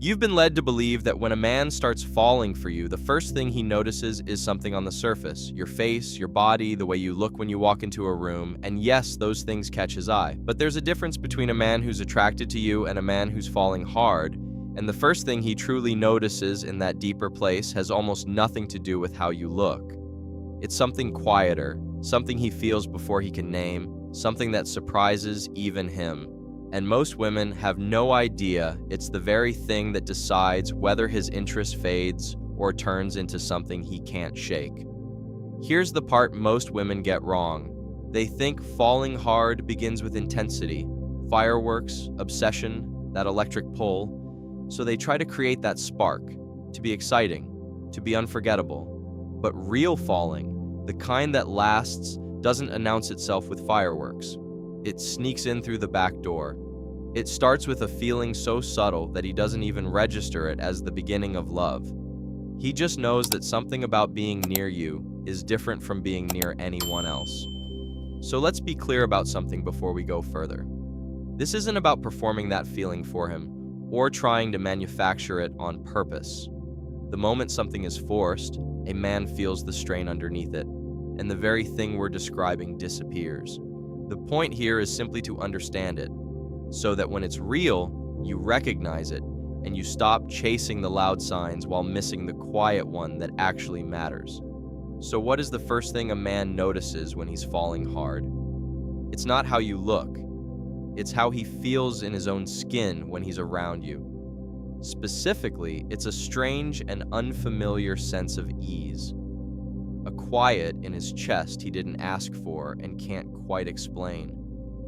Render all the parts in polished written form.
You've been led to believe that when a man starts falling for you, the first thing he notices is something on the surface. Your face, your body, the way you look when you walk into a room, and yes, those things catch his eye. But there's a difference between a man who's attracted to you and a man who's falling hard, and the first thing he truly notices in that deeper place has almost nothing to do with how you look. It's something quieter, something he feels before he can name, something that surprises even him. And most women have no idea it's the very thing that decides whether his interest fades or turns into something he can't shake. Here's the part most women get wrong. They think falling hard begins with intensity, fireworks, obsession, that electric pull. So they try to create that spark, to be exciting, to be unforgettable. But real falling, the kind that lasts, doesn't announce itself with fireworks. It sneaks in through the back door. It starts with a feeling so subtle that he doesn't even register it as the beginning of love. He just knows that something about being near you is different from being near anyone else. So let's be clear about something before we go further. This isn't about performing that feeling for him or trying to manufacture it on purpose. The moment something is forced, a man feels the strain underneath it, and the very thing we're describing disappears. The point here is simply to understand it, so that when it's real, you recognize it, and you stop chasing the loud signs while missing the quiet one that actually matters. So what is the first thing a man notices when he's falling hard? It's not how you look. It's how he feels in his own skin when he's around you. Specifically, it's a strange and unfamiliar sense of ease. A quiet in his chest he didn't ask for and can't quite explain.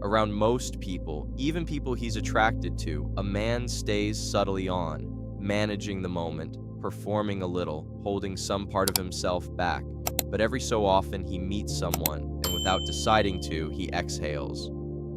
Around most people, even people he's attracted to, a man stays subtly on, managing the moment, performing a little, holding some part of himself back. But every so often he meets someone, and without deciding to, he exhales.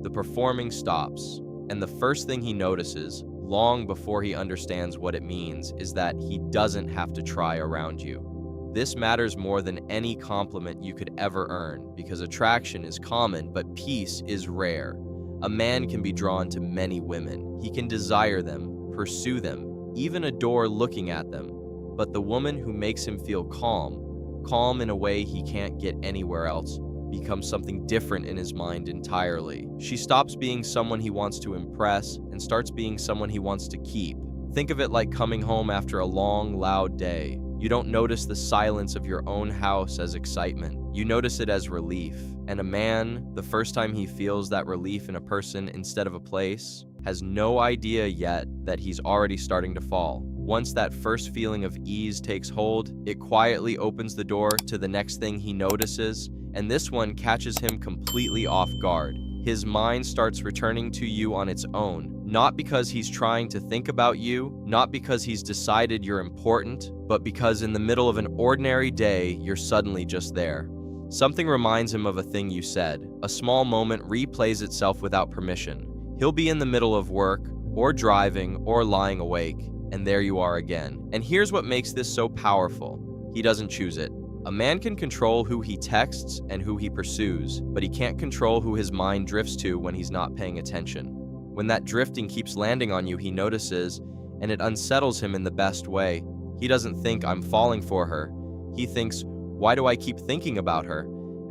The performing stops, and the first thing he notices, long before he understands what it means, is that he doesn't have to try around you. This matters more than any compliment you could ever earn, because attraction is common, but peace is rare. A man can be drawn to many women. He can desire them, pursue them, even adore looking at them. But the woman who makes him feel calm in a way he can't get anywhere else, becomes something different in his mind entirely. She stops being someone he wants to impress and starts being someone he wants to keep. Think of it like coming home after a long, loud day. You don't notice the silence of your own house as excitement. You notice it as relief. And a man, the first time he feels that relief in a person instead of a place, has no idea yet that he's already starting to fall. Once that first feeling of ease takes hold, it quietly opens the door to the next thing he notices, and this one catches him completely off guard. His mind starts returning to you on its own, not because he's trying to think about you, not because he's decided you're important, but because in the middle of an ordinary day, you're suddenly just there. Something reminds him of a thing you said. A small moment replays itself without permission. He'll be in the middle of work, or driving, or lying awake, and there you are again. And here's what makes this so powerful. He doesn't choose it. A man can control who he texts and who he pursues, but he can't control who his mind drifts to when he's not paying attention. When that drifting keeps landing on you, he notices, and it unsettles him in the best way. He doesn't think, I'm falling for her. He thinks, why do I keep thinking about her?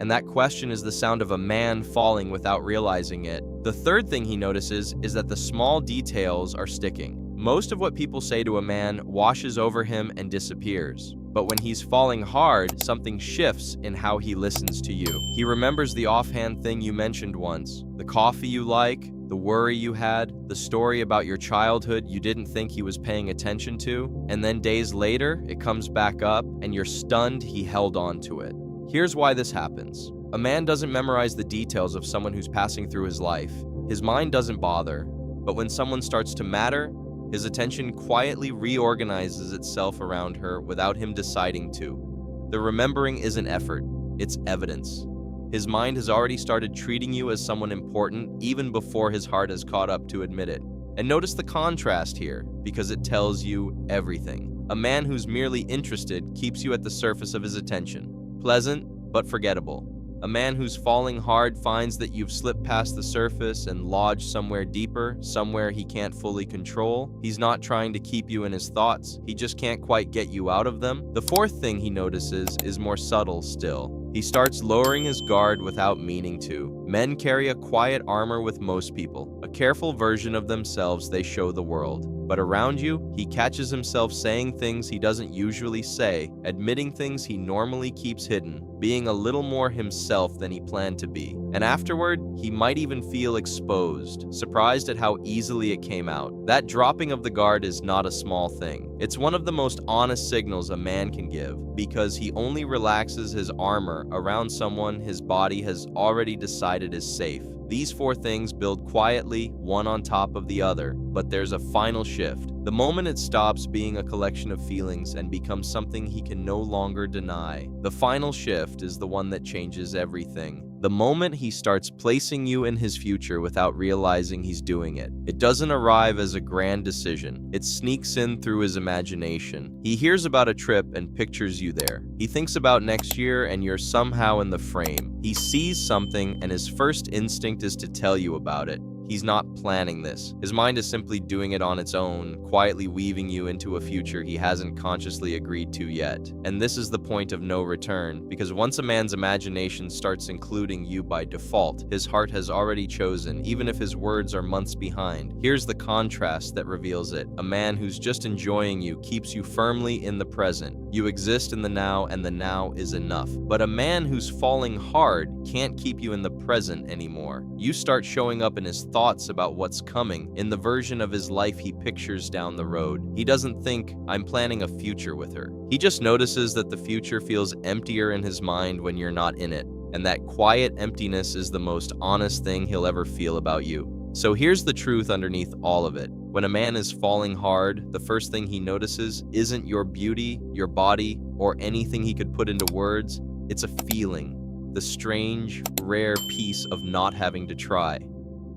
And that question is the sound of a man falling without realizing it. The third thing he notices is that the small details are sticking. Most of what people say to a man washes over him and disappears. But when he's falling hard, something shifts in how he listens to you. He remembers the offhand thing you mentioned once, the coffee you like, the worry you had, the story about your childhood you didn't think he was paying attention to, and then days later, it comes back up, and you're stunned he held on to it. Here's why this happens. A man doesn't memorize the details of someone who's passing through his life. His mind doesn't bother, but when someone starts to matter, his attention quietly reorganizes itself around her without him deciding to. The remembering isn't effort, it's evidence. His mind has already started treating you as someone important even before his heart has caught up to admit it. And notice the contrast here, because it tells you everything. A man who's merely interested keeps you at the surface of his attention. Pleasant, but forgettable. A man who's falling hard finds that you've slipped past the surface and lodged somewhere deeper, somewhere he can't fully control. He's not trying to keep you in his thoughts, he just can't quite get you out of them. The fourth thing he notices is more subtle still. He starts lowering his guard without meaning to. Men carry a quiet armor with most people, a careful version of themselves they show the world. But around you, he catches himself saying things he doesn't usually say, admitting things he normally keeps hidden, being a little more himself than he planned to be. And afterward, he might even feel exposed, surprised at how easily it came out. That dropping of the guard is not a small thing. It's one of the most honest signals a man can give, because he only relaxes his armor around someone his body has already decided is safe. These four things build quietly, one on top of the other, but there's a final shift. The moment it stops being a collection of feelings and becomes something he can no longer deny. The final shift is the one that changes everything. The moment he starts placing you in his future without realizing he's doing it. It doesn't arrive as a grand decision. It sneaks in through his imagination. He hears about a trip and pictures you there. He thinks about next year and you're somehow in the frame. He sees something and his first instinct is to tell you about it. He's not planning this. His mind is simply doing it on its own, quietly weaving you into a future he hasn't consciously agreed to yet. And this is the point of no return, because once a man's imagination starts including you by default, his heart has already chosen, even if his words are months behind. Here's the contrast that reveals it. A man who's just enjoying you keeps you firmly in the present. You exist in the now, and the now is enough. But a man who's falling hard can't keep you in the present anymore. You start showing up in his thoughts about what's coming, in the version of his life he pictures down the road. He doesn't think, I'm planning a future with her. He just notices that the future feels emptier in his mind when you're not in it. And that quiet emptiness is the most honest thing he'll ever feel about you. So here's the truth underneath all of it. When a man is falling hard, the first thing he notices isn't your beauty, your body, or anything he could put into words. It's a feeling, the strange, rare peace of not having to try.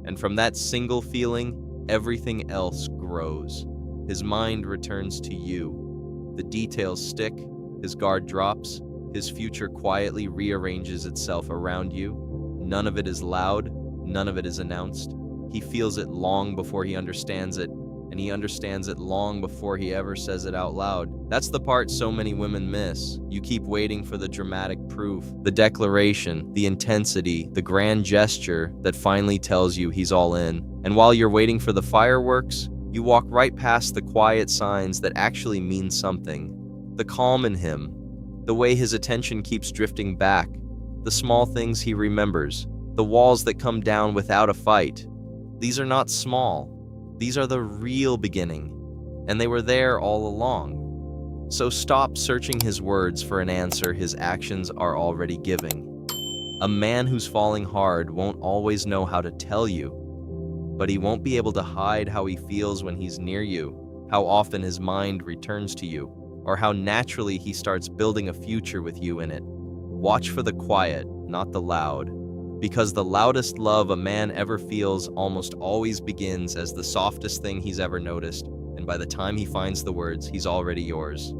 And from that single feeling, everything else grows. His mind returns to you. The details stick, his guard drops, his future quietly rearranges itself around you. None of it is loud, none of it is announced. He feels it long before he understands it, and he understands it long before he ever says it out loud. That's the part so many women miss. You keep waiting for the dramatic proof, the declaration, the intensity, the grand gesture that finally tells you he's all in. And while you're waiting for the fireworks, you walk right past the quiet signs that actually mean something. The calm in him, the way his attention keeps drifting back, the small things he remembers, the walls that come down without a fight. These are not small. These are the real beginning, and they were there all along. So stop searching his words for an answer his actions are already giving. A man who's falling hard won't always know how to tell you, but he won't be able to hide how he feels when he's near you, how often his mind returns to you, or how naturally he starts building a future with you in it. Watch for the quiet, not the loud. Because the loudest love a man ever feels almost always begins as the softest thing he's ever noticed, and by the time he finds the words, he's already yours.